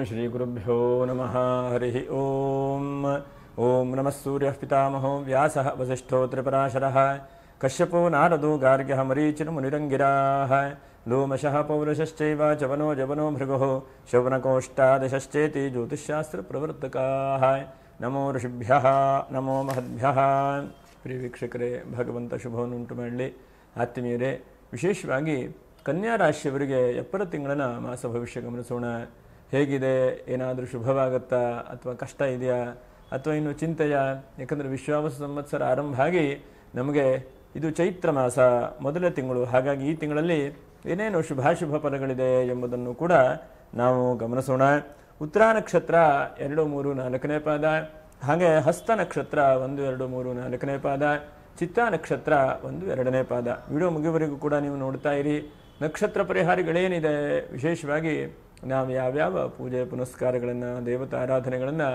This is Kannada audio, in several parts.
ಶ್ರೀ ಗುರುಭ್ಯೋ ನಮಃ ಹರಿ ಓಂ. ಓಂ ನಮಃ ಸೂರ್ಯಃ ಪಿತಾಮಹೋ ವ್ಯಾಸಃ ವಸಿಷ್ಠೋ ತ್ರಿಪರಾಶರಃ ಕಶ್ಯಪೋ ನಾರದೋ ಗಾರ್ಗ್ಯಃ ಮರೀಚಿರ್ ಮುನಿರಂಗಿರಾಃ ಲೋಮಶಃ ಪೌರುಷಶ್ಚೈವ ಚವನೋ ಜವನೋ ಭೃಗಃ ಶೌನಕೋಷ್ಟಾದಶಶ್ಚೇತಿ ಜ್ಯೋತಿಷ್ಶಾಸ್ತ್ರ ಪ್ರವರ್ತಕಾಃ. ನಮೋ ಋಷಿಭ್ಯಃ ನಮೋ ಮಹದ್ಭ್ಯಃ. ಪ್ರಿಯ ವೀಕ್ಷಕರೇ, ಭಗವಂತ ಶುಭವನ್ನುಂಟು ಮಾಡಲಿ. ಆತ್ಮೀಯರೇ, ವಿಶೇಷವಾಗಿ ಕನ್ಯಾ ರಾಶಿಯವರಿಗೆ ಎಪ್ಪರ ತಿಂಗಳನ ಮಾಸ ಭವಿಷ್ಯ ಗಮನಿಸೋಣ. ಹೇಗಿದೆ? ಏನಾದರೂ ಶುಭವಾಗುತ್ತಾ ಅಥವಾ ಕಷ್ಟ ಇದೆಯಾ ಅಥವಾ ಇನ್ನು ಚಿಂತೆಯ? ಯಾಕಂದರೆ ವಿಶ್ವಾವಸು ಸಂವತ್ಸರ ಆರಂಭ ಆಗಿ ನಮಗೆ ಇದು ಚೈತ್ರ ಮಾಸ ಮೊದಲ ತಿಂಗಳು. ಹಾಗಾಗಿ ಈ ತಿಂಗಳಲ್ಲಿ ಏನೇನು ಶುಭಾಶುಭ ಫಲಗಳಿದೆ ಎಂಬುದನ್ನು ಕೂಡ ನಾವು ಗಮನಿಸೋಣ. ಉತ್ತರ ನಕ್ಷತ್ರ 2, 3, 4ನೇ ಪಾದ, ಹಾಗೆ ಹಸ್ತ ನಕ್ಷತ್ರ 1, 2, 3, 4ನೇ ಪಾದ, ಚಿತ್ತಾ ನಕ್ಷತ್ರ 1, 2ನೇ ಪಾದ. ವಿಡಿಯೋ ಮುಗಿಯುವವರೆಗೂ ಕೂಡ ನೀವು ನೋಡ್ತಾ ಇರಿ. ನಕ್ಷತ್ರ ಪರಿಹಾರಗಳೇನಿದೆ, ವಿಶೇಷವಾಗಿ ನಾವು ಯಾವ್ಯಾವ ಪೂಜೆ ಪುನಸ್ಕಾರಗಳನ್ನು, ದೇವತಾ ಆರಾಧನೆಗಳನ್ನು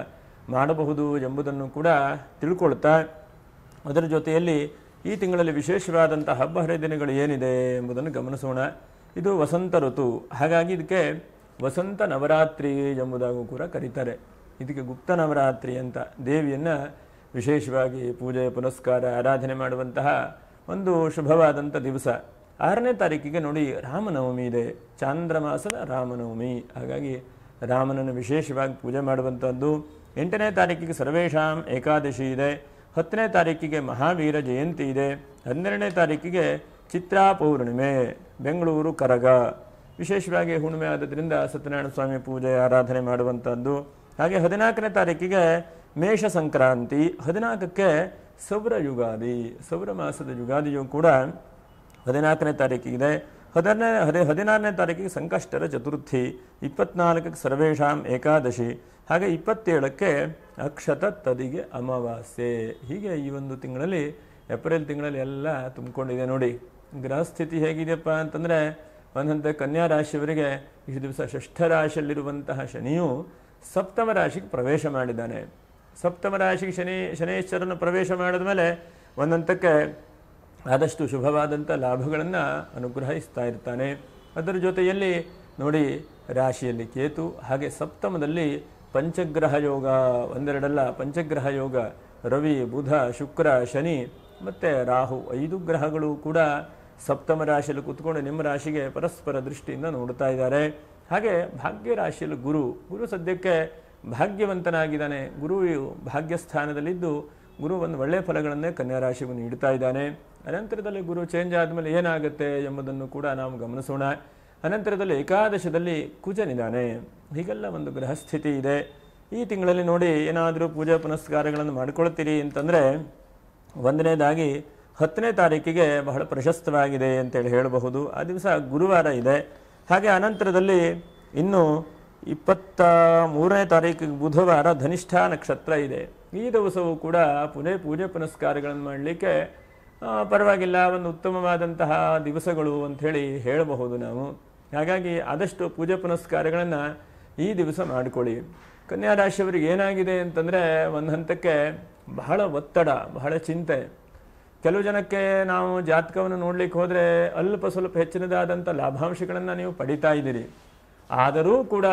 ಮಾಡಬಹುದು ಎಂಬುದನ್ನು ಕೂಡ ತಿಳ್ಕೊಳ್ತಾ, ಅದರ ಜೊತೆಯಲ್ಲಿ ಈ ತಿಂಗಳಲ್ಲಿ ವಿಶೇಷವಾದಂಥ ಹಬ್ಬ ಹರಿದಿನಗಳು ಏನಿದೆ ಎಂಬುದನ್ನು ಗಮನಿಸೋಣ. ಇದು ವಸಂತ ಋತು, ಹಾಗಾಗಿ ಇದಕ್ಕೆ ವಸಂತ ನವರಾತ್ರಿ ಎಂಬುದಾಗೂ ಕೂಡ ಕರೀತಾರೆ. ಇದಕ್ಕೆ ಗುಪ್ತ ನವರಾತ್ರಿ ಅಂತ ದೇವಿಯನ್ನು ವಿಶೇಷವಾಗಿ ಪೂಜೆ ಪುನಸ್ಕಾರ ಆರಾಧನೆ ಮಾಡುವಂತಹ ಒಂದು ಶುಭವಾದಂಥ ದಿವಸ. 6ನೇ ತಾರೀಕಿಗೆ ನೋಡಿ ರಾಮನವಮಿ ಇದೆ, ಚಾಂದ್ರ ಮಾಸದ ರಾಮನವಮಿ. ಹಾಗಾಗಿ ರಾಮನನ್ನು ವಿಶೇಷವಾಗಿ ಪೂಜೆ ಮಾಡುವಂಥದ್ದು. 8ನೇ ತಾರೀಕಿಗೆ ಸರ್ವೇಶಾಂ ಏಕಾದಶಿ ಇದೆ. 10ನೇ ತಾರೀಕಿಗೆ ಮಹಾವೀರ ಜಯಂತಿ ಇದೆ. 12ನೇ ತಾರೀಕಿಗೆ ಚಿತ್ರಾ ಪೌರ್ಣಿಮೆ, ಬೆಂಗಳೂರು ಕರಗ. ವಿಶೇಷವಾಗಿ ಹುಣ್ಣಿಮೆ ಆದದ್ರಿಂದ ಸತ್ಯನಾರಾಯಣ ಸ್ವಾಮಿ ಪೂಜೆ ಆರಾಧನೆ ಮಾಡುವಂಥದ್ದು. ಹಾಗೆ 14ನೇ ತಾರೀಕಿಗೆ ಮೇಷ ಸಂಕ್ರಾಂತಿ, 14ಕ್ಕೆ ಸೌರ ಯುಗಾದಿ, ಸೌರ ಮಾಸದ ಯುಗಾದಿಯು ಕೂಡ 14ನೇ ತಾರೀಕಿಗಿದೆ. 16ನೇ ತಾರೀಕಿಗೆ ಸಂಕಷ್ಟರ ಚತುರ್ಥಿ, 24ಕ್ಕೆ ಸರ್ವೇಶಾಂ ಏಕಾದಶಿ, ಹಾಗೆ 27ಕ್ಕೆ ಅಕ್ಷತ ತದಿಗೆ ಅಮಾವಾಸ್ಯೆ. ಹೀಗೆ ಈ ಒಂದು ತಿಂಗಳಲ್ಲಿ, ಏಪ್ರಿಲ್ ತಿಂಗಳಲ್ಲಿ ಎಲ್ಲ ತುಂಬಿಕೊಂಡಿದೆ ನೋಡಿ. ಗ್ರಹಸ್ಥಿತಿ ಹೇಗಿದೆಯಪ್ಪ ಅಂತಂದರೆ, ಒಂದು ಹಂತ ಕನ್ಯಾ ರಾಶಿಯವರಿಗೆ ಇಷ್ಟು ದಿವಸ ಷಷ್ಠ ರಾಶಿಯಲ್ಲಿರುವಂತಹ ಶನಿಯು ಸಪ್ತಮ ರಾಶಿಗೆ ಪ್ರವೇಶ ಮಾಡಿದ್ದಾನೆ. ಸಪ್ತಮ ರಾಶಿಗೆ ಶನೇಶ್ವರನ ಪ್ರವೇಶ ಮಾಡಿದ ಮೇಲೆ ಒಂದಂತಕ್ಕೆ ಆದಷ್ಟು ಶುಭವಾದಂಥ ಲಾಭಗಳನ್ನು ಅನುಗ್ರಹಿಸ್ತಾ ಇರ್ತಾನೆ. ಅದರ ಜೊತೆಯಲ್ಲಿ ನೋಡಿ, ರಾಶಿಯಲ್ಲಿ ಕೇತು, ಹಾಗೆ ಸಪ್ತಮದಲ್ಲಿ ಪಂಚಗ್ರಹ ಯೋಗ, ಒಂದೆರಡಲ್ಲ ಪಂಚಗ್ರಹ ಯೋಗ, ರವಿ, ಬುಧ, ಶುಕ್ರ, ಶನಿ ಮತ್ತು ರಾಹು, 5 ಗ್ರಹಗಳು ಕೂಡ ಸಪ್ತಮ ರಾಶಿಯಲ್ಲಿ ಕೂತ್ಕೊಂಡು ನಿಮ್ಮ ರಾಶಿಗೆ ಪರಸ್ಪರ ದೃಷ್ಟಿಯಿಂದ ನೋಡ್ತಾ ಇದ್ದಾರೆ. ಹಾಗೆ ಭಾಗ್ಯ ರಾಶಿಯಲ್ಲಿ ಗುರು ಸದ್ಯಕ್ಕೆ ಭಾಗ್ಯವಂತನಾಗಿದ್ದಾನೆ. ಗುರು ಭಾಗ್ಯಸ್ಥಾನದಲ್ಲಿದ್ದು ಗುರು ಒಂದು ಒಳ್ಳೆಯ ಫಲಗಳನ್ನೇ ಕನ್ಯಾ ರಾಶಿಗೂ ನೀಡ್ತಾ ಇದ್ದಾನೆ. ಅನಂತರದಲ್ಲಿ ಗುರು ಚೇಂಜ್ ಆದಮೇಲೆ ಏನಾಗುತ್ತೆ ಎಂಬುದನ್ನು ಕೂಡ ನಾವು ಗಮನಿಸೋಣ. ಅನಂತರದಲ್ಲಿ ಏಕಾದಶದಲ್ಲಿ ಕುಜನಿದ್ದಾನೆ. ಹೀಗೆಲ್ಲ ಒಂದು ಗ್ರಹಸ್ಥಿತಿ ಇದೆ. ಈ ತಿಂಗಳಲ್ಲಿ ನೋಡಿ, ಏನಾದರೂ ಪೂಜಾ ಪುನಸ್ಕಾರಗಳನ್ನು ಮಾಡ್ಕೊಳ್ತೀರಿ ಅಂತಂದರೆ, ಒಂದನೇದಾಗಿ 10ನೇ ತಾರೀಕಿಗೆ ಬಹಳ ಪ್ರಶಸ್ತವಾಗಿದೆ ಅಂತೇಳಿ ಹೇಳಬಹುದು. ಆ ದಿವಸ ಗುರುವಾರ ಇದೆ. ಹಾಗೆ ಅನಂತರದಲ್ಲಿ ಇನ್ನು 23ನೇ ತಾರೀಕಿಗೆ ಬುಧವಾರ ಧನಿಷ್ಠಾ ನಕ್ಷತ್ರ ಇದೆ. ಈ ದಿವಸವೂ ಕೂಡ ಪೂಜೆ ಪುನಸ್ಕಾರಗಳನ್ನು ಮಾಡಲಿಕ್ಕೆ ಪರವಾಗಿಲ್ಲ, ಒಂದು ಉತ್ತಮವಾದಂತಹ ದಿವಸಗಳು ಅಂಥೇಳಿ ಹೇಳಬಹುದು ನಾವು. ಹಾಗಾಗಿ ಆದಷ್ಟು ಪೂಜೆ ಪುನಸ್ಕಾರಗಳನ್ನು ಈ ದಿವಸ ಮಾಡಿಕೊಳ್ಳಿ. ಕನ್ಯಾ ರಾಶಿಯವರಿಗೆ ಏನಾಗಿದೆ ಅಂತಂದರೆ, ಒಂದು ಹಂತಕ್ಕೆ ಬಹಳ ಒತ್ತಡ, ಬಹಳ ಚಿಂತೆ. ಕೆಲವು ಜನಕ್ಕೆ ನಾವು ಜಾತಕವನ್ನು ನೋಡ್ಲಿಕ್ಕೆ ಹೋದರೆ ಅಲ್ಪ ಸ್ವಲ್ಪ ಹೆಚ್ಚಿನದಾದಂಥ ಲಾಭಾಂಶಗಳನ್ನು ನೀವು ಪಡಿತಾ ಇದ್ದೀರಿ. ಆದರೂ ಕೂಡ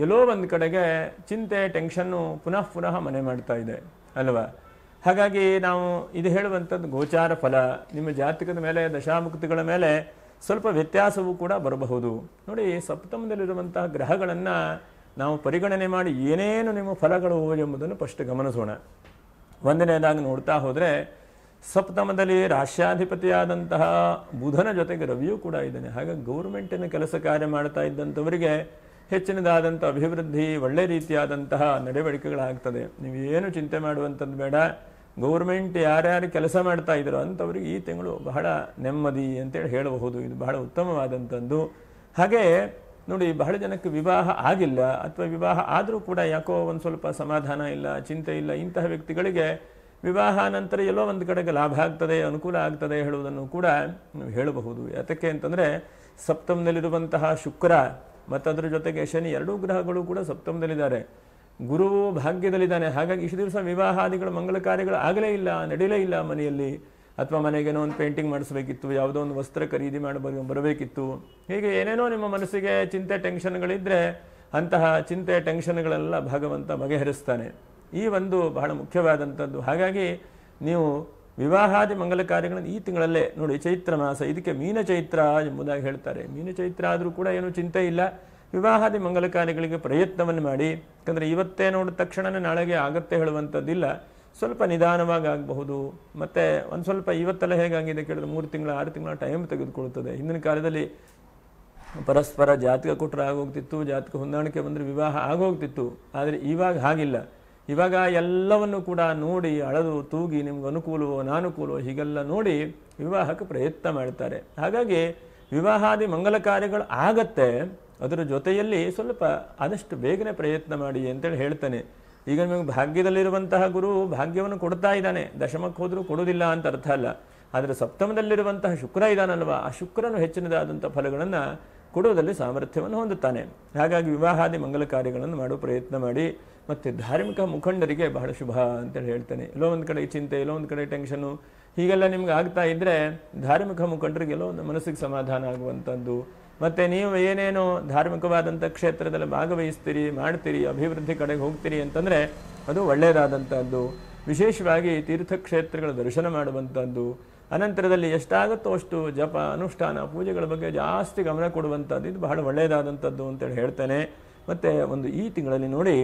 ಎಲ್ಲೋ ಒಂದು ಕಡೆಗೆ ಚಿಂತೆ, ಟೆನ್ಷನ್ನು ಪುನಃ ಮನೆ ಮಾಡ್ತಾ ಇದೆ ಅಲ್ವಾ? ಹಾಗಾಗಿ ನಾವು ಇದು ಹೇಳುವಂಥದ್ದು ಗೋಚಾರ ಫಲ. ನಿಮ್ಮ ಜಾತಕದ ಮೇಲೆ, ದಶಾಮುಕ್ತಿಗಳ ಮೇಲೆ ಸ್ವಲ್ಪ ವ್ಯತ್ಯಾಸವೂ ಕೂಡ ಬರಬಹುದು. ನೋಡಿ, ಸಪ್ತಮದಲ್ಲಿರುವಂತಹ ಗ್ರಹಗಳನ್ನು ನಾವು ಪರಿಗಣನೆ ಮಾಡಿ ಏನೇನು ನಿಮ್ಮ ಫಲಗಳು ಎಂಬುದನ್ನು ಫಸ್ಟ್ ಗಮನಿಸೋಣ. ಒಂದನೇದಾಗಿ ನೋಡ್ತಾ ಹೋದರೆ, ಸಪ್ತಮದಲ್ಲಿ ರಾಶ್ಯಾಧಿಪತಿಯಾದಂತಹ ಬುಧನ ಜೊತೆಗೆ ರವಿಯೂ ಕೂಡ ಇದ್ದಾನೆ. ಹಾಗಾಗಿ ಗೌರ್ಮೆಂಟಿನ ಕೆಲಸ ಕಾರ್ಯ ಮಾಡ್ತಾ ಇದ್ದಂಥವರಿಗೆ ಹೆಚ್ಚಿನದಾದಂಥ ಅಭಿವೃದ್ಧಿ, ಒಳ್ಳೆ ರೀತಿಯಾದಂತಹ ನಡವಳಿಕೆಗಳಾಗ್ತದೆ. ನೀವೇನು ಚಿಂತೆ ಮಾಡುವಂಥದ್ದು ಬೇಡ. ಗೌರ್ಮೆಂಟ್ ಯಾರ್ಯಾರು ಕೆಲಸ ಮಾಡ್ತಾ ಇದ್ದಾರೋ ಅಂಥವ್ರಿಗೆ ಈ ತಿಂಗಳು ಬಹಳ ನೆಮ್ಮದಿ ಅಂತೇಳಿ ಹೇಳಬಹುದು. ಇದು ಬಹಳ ಉತ್ತಮವಾದಂಥದ್ದು. ಹಾಗೆ ನೋಡಿ, ಬಹಳ ಜನಕ್ಕೆ ವಿವಾಹ ಆಗಿಲ್ಲ ಅಥವಾ ವಿವಾಹ ಆದರೂ ಕೂಡ ಯಾಕೋ ಒಂದು ಸ್ವಲ್ಪ ಸಮಾಧಾನ ಇಲ್ಲ, ಚಿಂತೆ ಇಲ್ಲ. ಇಂತಹ ವ್ಯಕ್ತಿಗಳಿಗೆ ವಿವಾಹ ನಂತರ ಎಲ್ಲೋ ಒಂದು ಕಡೆಗೆ ಲಾಭ ಆಗ್ತದೆ, ಅನುಕೂಲ ಆಗ್ತದೆ ಹೇಳುವುದನ್ನು ಕೂಡ ನಾವು ಹೇಳಬಹುದು. ಯಾತಕ್ಕೆ ಅಂತಂದರೆ, ಸಪ್ತಮದಲ್ಲಿರುವಂತಹ ಶುಕ್ರ ಮತ್ತು ಅದರ ಜೊತೆಗೆ ಶನಿ, 2 ಗ್ರಹಗಳು ಕೂಡ ಸಪ್ತಮದಲ್ಲಿದ್ದಾರೆ. ಗುರುವು ಭಾಗ್ಯದಲ್ಲಿದ್ದಾನೆ. ಹಾಗಾಗಿ ಇಷ್ಟು ದಿವಸ ವಿವಾಹಾದಿಗಳು, ಮಂಗಲ ಕಾರ್ಯಗಳು ಆಗಲೇ ಇಲ್ಲ, ನಡೀಲೇ ಇಲ್ಲ ಮನೆಯಲ್ಲಿ. ಅಥವಾ ಮನೆಗೇನೋ ಒಂದು ಪೇಂಟಿಂಗ್ ಮಾಡಿಸ್ಬೇಕಿತ್ತು, ಯಾವುದೋ ಒಂದು ವಸ್ತ್ರ ಖರೀದಿ ಬರಬೇಕಿತ್ತು. ಹೀಗೆ ಏನೇನೋ ನಿಮ್ಮ ಮನಸ್ಸಿಗೆ ಚಿಂತೆ, ಟೆನ್ಷನ್ಗಳಿದ್ದರೆ ಅಂತಹ ಚಿಂತೆ ಟೆನ್ಷನ್ಗಳೆಲ್ಲ ಭಗವಂತ ಬಗೆಹರಿಸ್ತಾನೆ. ಈ ಒಂದು ಬಹಳ ಮುಖ್ಯವಾದಂಥದ್ದು. ಹಾಗಾಗಿ ನೀವು ವಿವಾಹಾದಿ ಮಂಗಲ ಕಾರ್ಯಗಳನ್ನು ಈ ತಿಂಗಳಲ್ಲೇ ನೋಡಿ, ಚೈತ್ರ ಮಾಸ ಇದಕ್ಕೆ ಮೀನ ಚೈತ್ರ ಎಂಬುದಾಗಿ ಹೇಳ್ತಾರೆ. ಮೀನ ಚೈತ್ರ ಆದರೂ ಕೂಡ ಏನೂ ಚಿಂತೆ ಇಲ್ಲ. ವಿವಾಹಾದಿ ಮಂಗಲ ಕಾರ್ಯಗಳಿಗೆ ಪ್ರಯತ್ನವನ್ನು ಮಾಡಿ. ಯಾಕಂದರೆ ಇವತ್ತೇ ನೋಡಿದ ತಕ್ಷಣವೇ ನಾಳೆಗೆ ಆಗತ್ತೆ ಹೇಳುವಂಥದ್ದಿಲ್ಲ. ಸ್ವಲ್ಪ ನಿಧಾನವಾಗಿ ಆಗಬಹುದು. ಮತ್ತು ಒಂದು ಸ್ವಲ್ಪ ಇವತ್ತೆಲ್ಲ ಹೇಗಾಗಿದೆ ಕೇಳಿದ್ರೆ 3 ತಿಂಗಳ 6 ತಿಂಗಳ ಟೈಮ್ ತೆಗೆದುಕೊಳ್ತದೆ. ಹಿಂದಿನ ಕಾಲದಲ್ಲಿ ಪರಸ್ಪರ ಜಾತಕ ಕೊಟ್ಟರೆ ಆಗೋಗ್ತಿತ್ತು, ಜಾತಕ ಹೊಂದಾಣಿಕೆ ಬಂದರೆ ವಿವಾಹ ಆಗೋಗ್ತಿತ್ತು. ಆದರೆ ಇವಾಗ ಹಾಗಿಲ್ಲ. ಇವಾಗ ಎಲ್ಲವನ್ನು ಕೂಡ ನೋಡಿ ಅಳದು ತೂಗಿ ನಿಮ್ಗೆ ಅನುಕೂಲವೋ ಅನಾನುಕೂಲವೋ ಹೀಗೆಲ್ಲ ನೋಡಿ ವಿವಾಹಕ್ಕೆ ಪ್ರಯತ್ನ ಮಾಡ್ತಾರೆ. ಹಾಗಾಗಿ ವಿವಾಹಾದಿ ಮಂಗಲ ಕಾರ್ಯಗಳು ಆಗತ್ತೆ. ಅದರ ಜೊತೆಯಲ್ಲಿ ಸ್ವಲ್ಪ ಆದಷ್ಟು ಬೇಗನೆ ಪ್ರಯತ್ನ ಮಾಡಿ ಅಂತೇಳಿ ಹೇಳ್ತಾನೆ. ಈಗ ನಿಮಗೆ ಭಾಗ್ಯದಲ್ಲಿರುವಂತಹ ಗುರು ಭಾಗ್ಯವನ್ನು ಕೊಡ್ತಾ ಇದ್ದಾನೆ. ದಶಮಕ್ಕೆ ಹೋದರೂ ಕೊಡೋದಿಲ್ಲ ಅಂತ ಅರ್ಥ ಅಲ್ಲ. ಆದರೆ ಸಪ್ತಮದಲ್ಲಿರುವಂತಹ ಶುಕ್ರ ಇದ್ದಾನಲ್ವಾ, ಆ ಶುಕ್ರನು ಹೆಚ್ಚಿನದಾದಂಥ ಫಲಗಳನ್ನು ಕೊಡುವುದರಲ್ಲಿ ಸಾಮರ್ಥ್ಯವನ್ನು ಹೊಂದುತ್ತಾನೆ. ಹಾಗಾಗಿ ವಿವಾಹಾದಿ ಮಂಗಲ ಕಾರ್ಯಗಳನ್ನು ಮಾಡುವ ಪ್ರಯತ್ನ ಮಾಡಿ. ಮತ್ತು ಧಾರ್ಮಿಕ ಮುಖಂಡರಿಗೆ ಬಹಳ ಶುಭ ಅಂತೇಳಿ ಹೇಳ್ತೇನೆ. ಎಲ್ಲೋ ಒಂದು ಕಡೆ ಚಿಂತೆ, ಎಲ್ಲೋ ಒಂದು ಕಡೆ ಟೆನ್ಷನ್ನು ಹೀಗೆಲ್ಲ ನಿಮ್ಗೆ ಆಗ್ತಾ ಇದ್ದರೆ ಧಾರ್ಮಿಕ ಮುಖಂಡರಿಗೆ ಎಲ್ಲೋ ಒಂದು ಮನಸ್ಸಿಗೆ ಸಮಾಧಾನ ಆಗುವಂಥದ್ದು. ಮತ್ತು ನೀವು ಏನೇನೋ ಧಾರ್ಮಿಕವಾದಂಥ ಕ್ಷೇತ್ರದಲ್ಲಿ ಭಾಗವಹಿಸ್ತೀರಿ, ಮಾಡ್ತೀರಿ, ಅಭಿವೃದ್ಧಿ ಕಡೆಗೆ ಹೋಗ್ತೀರಿ ಅಂತಂದರೆ ಅದು ಒಳ್ಳೆಯದಾದಂಥದ್ದು. ವಿಶೇಷವಾಗಿ ತೀರ್ಥಕ್ಷೇತ್ರಗಳ ದರ್ಶನ ಮಾಡುವಂಥದ್ದು, ಅನಂತರದಲ್ಲಿ ಎಷ್ಟಾಗುತ್ತೋ ಅಷ್ಟು ಜಪ ಅನುಷ್ಠಾನ ಪೂಜೆಗಳ ಬಗ್ಗೆ ಜಾಸ್ತಿ ಗಮನ ಕೊಡುವಂಥದ್ದು, ಇದು ಬಹಳ ಒಳ್ಳೆಯದಾದಂಥದ್ದು ಅಂತೇಳಿ ಹೇಳ್ತೇನೆ. ಮತ್ತು ಒಂದು ಈ ತಿಂಗಳಲ್ಲಿ ನೋಡಿ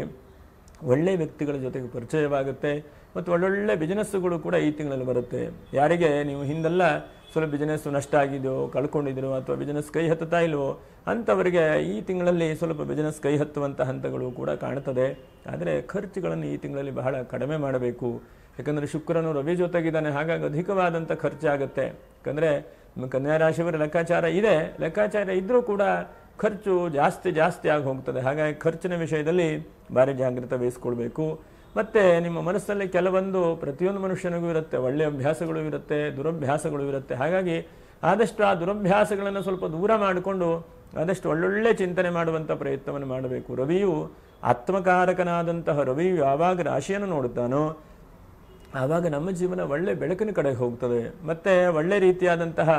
ಒಳ್ಳೆಯ ವ್ಯಕ್ತಿಗಳ ಜೊತೆಗೆ ಪರಿಚಯವಾಗುತ್ತೆ. ಮತ್ತು ಒಳ್ಳೊಳ್ಳೆ ಬಿಸ್ನೆಸ್ಸುಗಳು ಕೂಡ ಈ ತಿಂಗಳಲ್ಲಿ ಬರುತ್ತೆ. ಯಾರಿಗೆ ನೀವು ಹಿಂದೆಲ್ಲ ಸ್ವಲ್ಪ ಬಿಸ್ನೆಸ್ಸು ನಷ್ಟ ಆಗಿದೆಯೋ, ಕಳ್ಕೊಂಡಿದ್ದೀರೋ, ಅಥವಾ ಬಿಸ್ನೆಸ್ ಕೈ ಹತ್ತುತ್ತಾ ಇಲ್ವೋ ಅಂಥವರಿಗೆ ಈ ತಿಂಗಳಲ್ಲಿ ಸ್ವಲ್ಪ ಬಿಸ್ನೆಸ್ ಕೈ ಹತ್ತುವಂಥ ಹಂತಗಳು ಕೂಡ ಕಾಣ್ತದೆ. ಆದರೆ ಖರ್ಚುಗಳನ್ನು ಈ ತಿಂಗಳಲ್ಲಿ ಬಹಳ ಕಡಿಮೆ ಮಾಡಬೇಕು. ಯಾಕಂದರೆ ಶುಕ್ರನು ರವಿ ಜೊತೆಗಿದ್ದಾನೆ. ಹಾಗಾಗಿ ಅಧಿಕವಾದಂಥ ಖರ್ಚಾಗುತ್ತೆ. ಯಾಕಂದರೆ ನಿಮ್ಮ ಕನ್ಯಾ ರಾಶಿಯವರ ಲೆಕ್ಕಾಚಾರ ಇದೆ, ಲೆಕ್ಕಾಚಾರ ಇದ್ದರೂ ಕೂಡ ಖರ್ಚು ಜಾಸ್ತಿ ಆಗಿ ಹೋಗ್ತದೆ. ಹಾಗಾಗಿ ಖರ್ಚಿನ ವಿಷಯದಲ್ಲಿ ಭಾರಿ ಜಾಗೃತೆ ವಹಿಸ್ಕೊಳ್ಬೇಕು. ಮತ್ತು ನಿಮ್ಮ ಮನಸ್ಸಲ್ಲಿ ಕೆಲವೊಂದು ಪ್ರತಿಯೊಂದು ಮನುಷ್ಯನಿಗೂ ಇರುತ್ತೆ, ಒಳ್ಳೆಯ ಅಭ್ಯಾಸಗಳು ಇರುತ್ತೆ, ದುರಭ್ಯಾಸಗಳು ಇರುತ್ತೆ. ಹಾಗಾಗಿ ಆದಷ್ಟು ಆ ದುರಭ್ಯಾಸಗಳನ್ನು ಸ್ವಲ್ಪ ದೂರ ಮಾಡಿಕೊಂಡು ಆದಷ್ಟು ಒಳ್ಳೊಳ್ಳೆ ಚಿಂತನೆ ಮಾಡುವಂಥ ಪ್ರಯತ್ನವನ್ನು ಮಾಡಬೇಕು. ರವಿಯು ಆತ್ಮಕಾರಕನಾದಂತಹ ರವಿಯು ಯಾವಾಗ ರಾಶಿಯನ್ನು ನೋಡುತ್ತಾನೋ ಆವಾಗ ನಮ್ಮ ಜೀವನ ಒಳ್ಳೆ ಬೆಳಕಿನ ಕಡೆಗೆ ಹೋಗ್ತದೆ. ಮತ್ತು ಒಳ್ಳೆ ರೀತಿಯಾದಂತಹ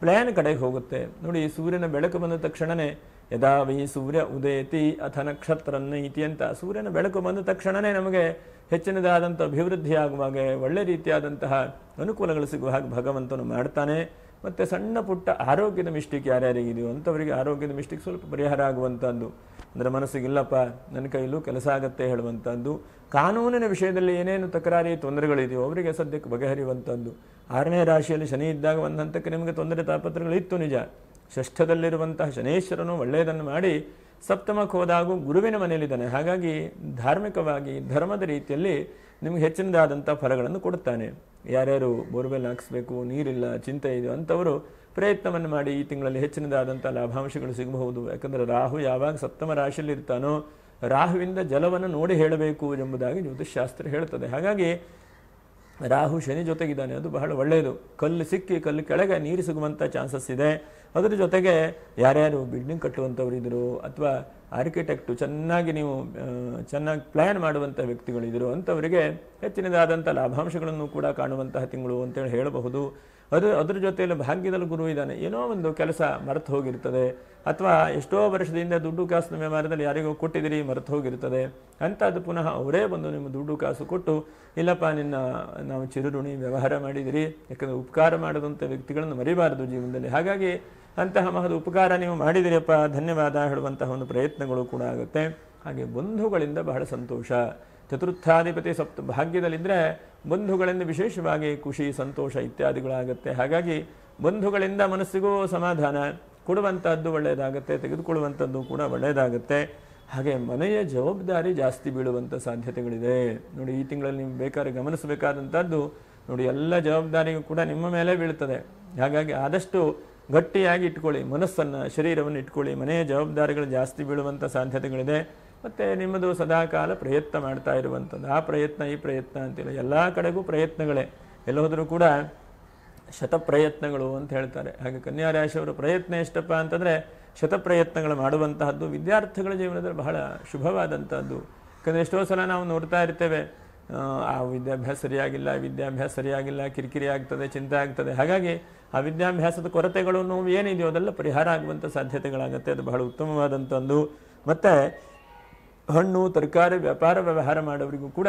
ಪ್ಲ್ಯಾನ್ ಕಡೆಗೆ ಹೋಗುತ್ತೆ. ನೋಡಿ, ಸೂರ್ಯನ ಬೆಳಕು ಬಂದ ತಕ್ಷಣವೇ ಯದಾ ವೈ ಸೂರ್ಯ ಉದಯತಿ ಅಥ ನಕ್ಷತ್ರನ್ನ ಇತಿ ಅಂತ ಸೂರ್ಯನ ಬೆಳಕು ಬಂದ ತಕ್ಷಣವೇ ನಮಗೆ ಹೆಚ್ಚಿನದಾದಂಥ ಅಭಿವೃದ್ಧಿ ಆಗುವಾಗ ಒಳ್ಳೆ ರೀತಿಯಾದಂತಹ ಅನುಕೂಲಗಳು ಸಿಗುವ ಹಾಗೆ ಭಗವಂತನು ಮಾಡ್ತಾನೆ. ಮತ್ತು ಸಣ್ಣ ಪುಟ್ಟ ಆರೋಗ್ಯದ ಮಿಸ್ಟೇಕ್ ಯಾರ್ಯಾರಿಗಿದೆಯೋ ಅಂಥವರಿಗೆ ಆರೋಗ್ಯದ ಮಿಸ್ಟೇಕ್ ಸ್ವಲ್ಪ ಪರಿಹಾರ ಆಗುವಂಥದ್ದು. ಅಂದರೆ ಮನಸ್ಸಿಗಿಲ್ಲಪ್ಪ ನನ್ನ ಕೈಲೂ ಕೆಲಸ ಆಗತ್ತೆ ಹೇಳುವಂಥದ್ದು. ಕಾನೂನಿನ ವಿಷಯದಲ್ಲಿ ಏನೇನು ತಕರಾರಿ ತೊಂದರೆಗಳಿದೆಯೋ ಅವರಿಗೆ ಸದ್ಯಕ್ಕೆ ಬಗೆಹರಿಯುವಂಥದ್ದು. 6ನೇ ರಾಶಿಯಲ್ಲಿ ಶನಿ ಇದ್ದಾಗ ಒಂದು ಹಂತಕ್ಕೆ ನಿಮಗೆ ತೊಂದರೆ ತಾಪತ್ರಗಳಿತ್ತು ನಿಜ. ಷಷ್ಠದಲ್ಲಿರುವಂತಹ ಶನೇಶ್ವರನು ಒಳ್ಳೆಯದನ್ನು ಮಾಡಿ ಸಪ್ತಮಕ್ಕೆ ಹೋದಾಗ ಗುರುವಿನ ಮನೆಯಲ್ಲಿದ್ದಾನೆ. ಹಾಗಾಗಿ ಧಾರ್ಮಿಕವಾಗಿ ಧರ್ಮದ ರೀತಿಯಲ್ಲಿ ನಿಮಗೆ ಹೆಚ್ಚಿನದಾದಂಥ ಫಲಗಳನ್ನು ಕೊಡುತ್ತಾನೆ. ಯಾರ್ಯಾರು ಬೋರ್ವೆಲ್ ಹಾಕಿಸ್ಬೇಕು, ನೀರಿಲ್ಲ, ಚಿಂತೆ ಇದೆ ಅಂಥವರು ಪ್ರಯತ್ನವನ್ನು ಮಾಡಿ ಈ ತಿಂಗಳಲ್ಲಿ ಹೆಚ್ಚಿನದಾದಂಥ ಲಾಭಾಂಶಗಳು ಸಿಗಬಹುದು. ಯಾಕಂದರೆ ರಾಹು ಯಾವಾಗ ಸಪ್ತಮ ರಾಶಿಯಲ್ಲಿ ಇರ್ತಾನೋ ರಾಹುವಿಂದ ಜಲವನ್ನು ನೋಡಿ ಹೇಳಬೇಕು ಎಂಬುದಾಗಿ ಜ್ಯೋತಿಷ್ಶಾಸ್ತ್ರ ಹೇಳ್ತದೆ. ಹಾಗಾಗಿ ರಾಹು ಶನಿ ಜೊತೆಗಿದ್ದಾನೆ, ಅದು ಬಹಳ ಒಳ್ಳೆಯದು. ಕಲ್ಲು ಸಿಕ್ಕಿ ಕಲ್ಲು ಕೆಳಗೆ ನೀರು ಸಿಗುವಂಥ ಚಾನ್ಸಸ್ ಇದೆ. ಅದರ ಜೊತೆಗೆ ಯಾರ್ಯಾರು ಬಿಲ್ಡಿಂಗ್ ಕಟ್ಟುವಂಥವ್ರು ಇದ್ದರು ಅಥವಾ ಆರ್ಕಿಟೆಕ್ಟು ಚೆನ್ನಾಗಿ ಪ್ಲ್ಯಾನ್ ಮಾಡುವಂಥ ವ್ಯಕ್ತಿಗಳಿದ್ದರು ಅಂಥವರಿಗೆ ಹೆಚ್ಚಿನದಾದಂಥ ಲಾಭಾಂಶಗಳನ್ನು ಕೂಡ ಕಾಣುವಂತಹ ತಿಂಗಳು ಅಂತೇಳಿ ಹೇಳಬಹುದು. ಅದ್ರ ಜೊತೆಯಲ್ಲಿ ಭಾಗ್ಯದಲ್ಲಿ ಗುರು ಇದ್ದಾನೆ. ಏನೋ ಒಂದು ಕೆಲಸ ಮರೆತು ಹೋಗಿರ್ತದೆ, ಅಥವಾ ಎಷ್ಟೋ ವರ್ಷದಿಂದ ದುಡ್ಡು ಕಾಸಿನ ವ್ಯವಹಾರದಲ್ಲಿ ಯಾರಿಗೋ ಕೊಟ್ಟಿದ್ದೀರಿ ಮರೆತು ಹೋಗಿರ್ತದೆ ಅಂಥದ್ದು ಪುನಃ ಅವರೇ ಬಂದು ನಿಮ್ಮ ದುಡ್ಡು ಕಾಸು ಕೊಟ್ಟು ಇಲ್ಲಪ್ಪ ನಾವು ಚಿರುಋಣಿ ವ್ಯವಹಾರ ಮಾಡಿದಿರಿ. ಯಾಕಂದರೆ ಉಪಕಾರ ಮಾಡಿದಂಥ ವ್ಯಕ್ತಿಗಳನ್ನು ಮರಿಬಾರದು ಜೀವನದಲ್ಲಿ. ಹಾಗಾಗಿ ಅಂತಹ ಮಹದ ಉಪಕಾರ ನೀವು ಮಾಡಿದಿರಿಯಪ್ಪ, ಧನ್ಯವಾದ ಹೇಳುವಂತಹ ಒಂದು ಪ್ರಯತ್ನಗಳು ಕೂಡ ಆಗುತ್ತೆ. ಹಾಗೆ ಬಂಧುಗಳಿಂದ ಬಹಳ ಸಂತೋಷ. ಚತುರ್ಥಾಧಿಪತಿ ಭಾಗ್ಯದಲ್ಲಿದ್ದರೆ ಬಂಧುಗಳಿಂದ ವಿಶೇಷವಾಗಿ ಖುಷಿ ಸಂತೋಷ ಇತ್ಯಾದಿಗಳಾಗುತ್ತೆ. ಹಾಗಾಗಿ ಬಂಧುಗಳಿಂದ ಮನಸ್ಸಿಗೂ ಸಮಾಧಾನ ಕೊಡುವಂಥದ್ದು ಒಳ್ಳೆಯದಾಗುತ್ತೆ, ತೆಗೆದುಕೊಳ್ಳುವಂಥದ್ದು ಕೂಡ ಒಳ್ಳೆಯದಾಗುತ್ತೆ. ಹಾಗೆ ಮನೆಯ ಜವಾಬ್ದಾರಿ ಜಾಸ್ತಿ ಬೀಳುವಂಥ ಸಾಧ್ಯತೆಗಳಿದೆ. ನೋಡಿ, ಈ ತಿಂಗಳಲ್ಲಿ ನೀವು ಬೇಕಾದ್ರೆ ಗಮನಿಸಬೇಕಾದಂಥದ್ದು ನೋಡಿ, ಎಲ್ಲ ಜವಾಬ್ದಾರಿಗೂ ಕೂಡ ನಿಮ್ಮ ಮೇಲೆ ಬೀಳ್ತದೆ. ಹಾಗಾಗಿ ಆದಷ್ಟು ಗಟ್ಟಿಯಾಗಿ ಇಟ್ಕೊಳ್ಳಿ, ಮನಸ್ಸನ್ನು ಶರೀರವನ್ನು ಇಟ್ಕೊಳ್ಳಿ. ಮನೆಯ ಜವಾಬ್ದಾರಿಗಳು ಜಾಸ್ತಿ ಬೀಳುವಂಥ ಸಾಧ್ಯತೆಗಳಿದೆ. ಮತ್ತು ನಿಮ್ಮದು ಸದಾಕಾಲ ಪ್ರಯತ್ನ ಮಾಡ್ತಾ ಇರುವಂಥದ್ದು. ಆ ಪ್ರಯತ್ನ ಈ ಪ್ರಯತ್ನ ಅಂತಿಲ್ಲ, ಎಲ್ಲ ಕಡೆಗೂ ಪ್ರಯತ್ನಗಳೇ. ಎಲ್ಲೋದ್ರೂ ಕೂಡ ಶತಪ್ರಯತ್ನಗಳು ಅಂತ ಹೇಳ್ತಾರೆ. ಹಾಗೆ ಕನ್ಯಾ ರಾಶಿಯವರ ಪ್ರಯತ್ನ ಎಷ್ಟಪ್ಪ ಅಂತಂದರೆ ಶತಪ್ರಯತ್ನಗಳು ಮಾಡುವಂತಹದ್ದು ವಿದ್ಯಾರ್ಥಿಗಳ ಜೀವನದಲ್ಲಿ ಬಹಳ ಶುಭವಾದಂಥದ್ದು. ಯಾಕಂದರೆ ಎಷ್ಟೋ ಸಲ ನಾವು ನೋಡ್ತಾ ಇರ್ತೇವೆ, ಆ ವಿದ್ಯಾಭ್ಯಾಸ ಸರಿಯಾಗಿಲ್ಲ, ಕಿರಿಕಿರಿ ಆಗ್ತದೆ, ಚಿಂತೆ ಆಗ್ತದೆ. ಹಾಗಾಗಿ ಆ ವಿದ್ಯಾಭ್ಯಾಸದ ಕೊರತೆಗಳು ನೋವು ಏನಿದೆಯೋ ಅದೆಲ್ಲ ಪರಿಹಾರ ಆಗುವಂಥ ಸಾಧ್ಯತೆಗಳಾಗುತ್ತೆ. ಅದು ಬಹಳ ಉತ್ತಮವಾದಂಥದ್ದು. ಮತ್ತು ಹಣ್ಣು ತರಕಾರಿ ವ್ಯಾಪಾರ ವ್ಯವಹಾರ ಮಾಡೋರಿಗೂ ಕೂಡ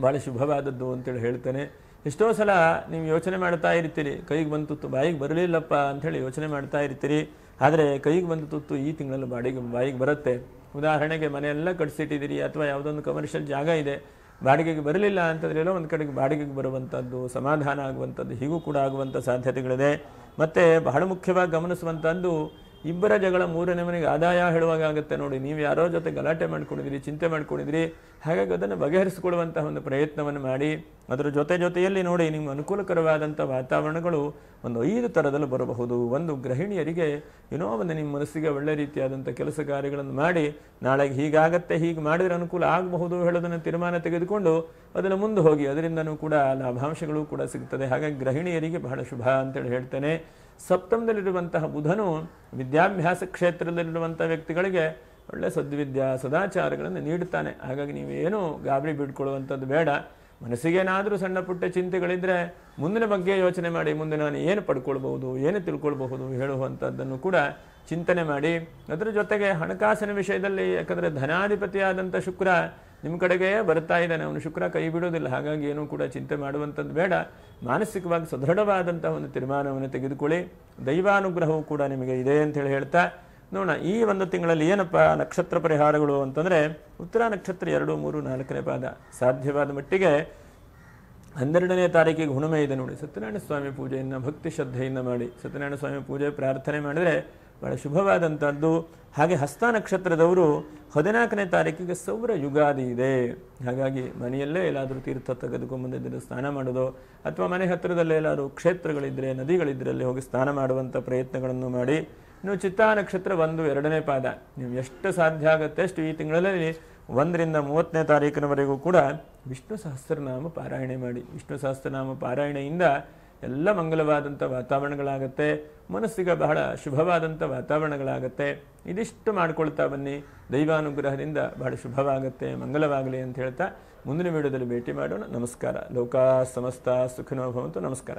ಭಾಳ ಶುಭವಾದದ್ದು ಅಂತೇಳಿ ಹೇಳ್ತೇನೆ. ಎಷ್ಟೋ ಸಲ ನೀವು ಯೋಚನೆ ಮಾಡ್ತಾ ಇರ್ತೀರಿ, ಕೈಗೆ ಬಂದು ತುತ್ತು ಬಾಯಿಗೆ ಬರಲಿಲ್ಲಪ್ಪ ಅಂಥೇಳಿ ಯೋಚನೆ ಮಾಡ್ತಾ ಇರ್ತೀರಿ. ಆದರೆ ಕೈಗೆ ಬಂದು ತುತ್ತು ಈ ತಿಂಗಳಲ್ಲಿ ಬಾಯಿಗೆ ಬರುತ್ತೆ. ಉದಾಹರಣೆಗೆ ಮನೆಯೆಲ್ಲ ಕಟ್ಸಿಟ್ಟಿದ್ದೀರಿ ಅಥವಾ ಯಾವುದೊಂದು ಕಮರ್ಷಿಯಲ್ ಜಾಗ ಇದೆ, ಬಾಡಿಗೆಗೆ ಬರಲಿಲ್ಲ ಅಂತಂದ್ರೆ ಎಲ್ಲೋ ಒಂದು ಕಡೆಗೆ ಬಾಡಿಗೆಗೆ ಬರುವಂಥದ್ದು, ಸಮಾಧಾನ ಆಗುವಂಥದ್ದು, ಹೀಗೂ ಕೂಡ ಆಗುವಂಥ ಸಾಧ್ಯತೆಗಳಿದೆ. ಮತ್ತು ಬಹಳ ಮುಖ್ಯವಾಗಿ ಗಮನಿಸುವಂಥದ್ದು, ಇಬ್ಬರ ಜಗಳ ಮೂರನೇ ಮನೆಗೆ ಆದಾಯ ಹೇಳುವಾಗ ಆಗುತ್ತೆ ನೋಡಿ. ನೀವು ಯಾರೋ ಜೊತೆ ಗಲಾಟೆ ಮಾಡ್ಕೊಂಡಿದ್ದೀರಿ, ಚಿಂತೆ ಮಾಡ್ಕೊಂಡಿದ್ದೀರಿ, ಹಾಗಾಗಿ ಅದನ್ನು ಬಗೆಹರಿಸಿಕೊಳ್ಳುವಂತಹ ಒಂದು ಪ್ರಯತ್ನವನ್ನು ಮಾಡಿ. ಅದರ ಜೊತೆಯಲ್ಲಿ ನೋಡಿ, ನಿಮ್ಮ ಅನುಕೂಲಕರವಾದಂಥ ವಾತಾವರಣಗಳು ಒಂದು 5 ಥರದಲ್ಲಿ ಬರಬಹುದು. ಒಂದು, ಗೃಹಿಣಿಯರಿಗೆ ಏನೋ ಒಂದು ನಿಮ್ಮ ಮನಸ್ಸಿಗೆ ಒಳ್ಳೆ ರೀತಿಯಾದಂಥ ಕೆಲಸ ಕಾರ್ಯಗಳನ್ನು ಮಾಡಿ ನಾಳೆಗೆ ಹೀಗಾಗತ್ತೆ, ಹೀಗೆ ಮಾಡಿದರೆ ಅನುಕೂಲ ಆಗಬಹುದು ಹೇಳೋದನ್ನು ತೀರ್ಮಾನ ತೆಗೆದುಕೊಂಡು ಅದನ್ನು ಮುಂದೆ ಹೋಗಿ ಅದರಿಂದನೂ ಕೂಡ ಲಾಭಾಂಶಗಳು ಕೂಡ ಸಿಗ್ತದೆ. ಹಾಗಾಗಿ ಗೃಹಿಣಿಯರಿಗೆ ಬಹಳ ಶುಭ ಅಂತೇಳಿ ಹೇಳ್ತೇನೆ. ಸಪ್ತಮದಲ್ಲಿರುವಂತಹ ಬುಧನು ವಿದ್ಯಾಭ್ಯಾಸ ಕ್ಷೇತ್ರದಲ್ಲಿರುವಂಥ ವ್ಯಕ್ತಿಗಳಿಗೆ ಒಳ್ಳೆ ಸದ್ವಿದ್ಯಾ ಸದಾಚಾರಗಳನ್ನು ನೀಡುತ್ತಾನೆ. ಹಾಗಾಗಿ ನೀವೇನು ಗಾಬರಿ ಬಿಡ್ಕೊಳ್ಳುವಂಥದ್ದು ಬೇಡ. ಮನಸ್ಸಿಗೇನಾದರೂ ಸಣ್ಣ ಪುಟ್ಟ ಚಿಂತೆಗಳಿದ್ದರೆ ಮುಂದಿನ ಬಗ್ಗೆ ಯೋಚನೆ ಮಾಡಿ, ಮುಂದೆ ನಾನು ಏನು ಪಡ್ಕೊಳ್ಬಹುದು, ಏನು ತಿಳ್ಕೊಳ್ಬಹುದು ಹೇಳುವಂಥದ್ದನ್ನು ಕೂಡ ಚಿಂತನೆ ಮಾಡಿ. ಅದರ ಜೊತೆಗೆ ಹಣಕಾಸಿನ ವಿಷಯದಲ್ಲಿ, ಯಾಕಂದರೆ ಧನಾಧಿಪತಿಯಾದಂಥ ಶುಕ್ರ ನಿಮ್ಮ ಕಡೆಗೆ ಬರ್ತಾ ಇದ್ದಾನೆ, ಅವನು ಶುಕ್ರ ಕೈ ಬಿಡೋದಿಲ್ಲ. ಹಾಗಾಗಿ ಏನೂ ಕೂಡ ಚಿಂತೆ ಮಾಡುವಂಥದ್ದು ಬೇಡ. ಮಾನಸಿಕವಾಗಿ ಸದೃಢವಾದಂಥ ಒಂದು ತೀರ್ಮಾನವನ್ನು ತೆಗೆದುಕೊಳ್ಳಿ. ದೈವಾನುಗ್ರಹವೂ ಕೂಡ ನಿಮಗೆ ಇದೆ ಅಂತೇಳಿ ಹೇಳ್ತಾ ನೋಡೋಣ ಈ ಒಂದು ತಿಂಗಳಲ್ಲಿ ಏನಪ್ಪ ನಕ್ಷತ್ರ ಪರಿಹಾರಗಳು ಅಂತಂದರೆ, ಉತ್ತರ ನಕ್ಷತ್ರ 2, 3, 4ನೇ ಪಾದ ಸಾಧ್ಯವಾದ ಮಟ್ಟಿಗೆ 12ನೇ ತಾರೀಕಿಗೆ ಹುಣ್ಣಿಮೆ ಇದೆ ನೋಡಿ. ಸತ್ಯನಾರಾಯಣ ಸ್ವಾಮಿ ಪೂಜೆಯನ್ನು ಭಕ್ತಿ ಶ್ರದ್ಧೆಯಿಂದ ಮಾಡಿ. ಸತ್ಯನಾರಾಯಣ ಸ್ವಾಮಿ ಪೂಜೆ ಪ್ರಾರ್ಥನೆ ಮಾಡಿದರೆ ಬಹಳ ಶುಭವಾದಂಥದ್ದು. ಹಾಗೆ ಹಸ್ತ ನಕ್ಷತ್ರದವರು 14ನೇ ತಾರೀಕಿಗೆ ಸೌರ ಯುಗಾದಿ ಇದೆ. ಹಾಗಾಗಿ ಮನೆಯಲ್ಲೇ ಎಲ್ಲಾದರೂ ತೀರ್ಥ ತೆಗೆದುಕೊಂಡ್ಬಂದಿದ್ದರೆ ಸ್ನಾನ ಮಾಡೋದು, ಅಥವಾ ಮನೆ ಹತ್ತಿರದಲ್ಲೇ ಎಲ್ಲಾದರೂ ಕ್ಷೇತ್ರಗಳಿದ್ದರೆ, ನದಿಗಳಿದ್ದರೆ ಅಲ್ಲಿ ಹೋಗಿ ಸ್ನಾನ ಮಾಡುವಂಥ ಪ್ರಯತ್ನಗಳನ್ನು ಮಾಡಿ. ಇನ್ನು ಚಿತ್ತಾ ನಕ್ಷತ್ರ 1, 2ನೇ ಪಾದ, ನೀವು ಎಷ್ಟು ಸಾಧ್ಯ ಆಗುತ್ತೆ ಅಷ್ಟು ಈ ತಿಂಗಳಲ್ಲಿ 1ರಿಂದ 30ನೇ ತಾರೀಕಿನವರೆಗೂ ಕೂಡ ವಿಷ್ಣು ಸಹಸ್ರನಾಮ ಪಾರಾಯಣೆ ಮಾಡಿ. ವಿಷ್ಣು ಸಹಸ್ರನಾಮ ಪಾರಾಯಣೆಯಿಂದ ಎಲ್ಲ ಮಂಗಲವಾದಂಥ ವಾತಾವರಣಗಳಾಗತ್ತೆ, ಮನಸ್ಸಿಗೆ ಬಹಳ ಶುಭವಾದಂಥ ವಾತಾವರಣಗಳಾಗತ್ತೆ. ಇದಿಷ್ಟು ಮಾಡ್ಕೊಳ್ತಾ ಬನ್ನಿ, ದೈವಾನುಗ್ರಹದಿಂದ ಬಹಳ ಶುಭವಾಗುತ್ತೆ, ಮಂಗಲವಾಗಲಿ ಅಂತ ಹೇಳ್ತಾ ಮುಂದಿನ ವಿಡಿಯೋದಲ್ಲಿ ಭೇಟಿ ಮಾಡೋಣ. ನಮಸ್ಕಾರ. ಲೋಕಾ ಸಮಸ್ತ ಸುಖಿನೋ ಭವಂತು. ನಮಸ್ಕಾರ.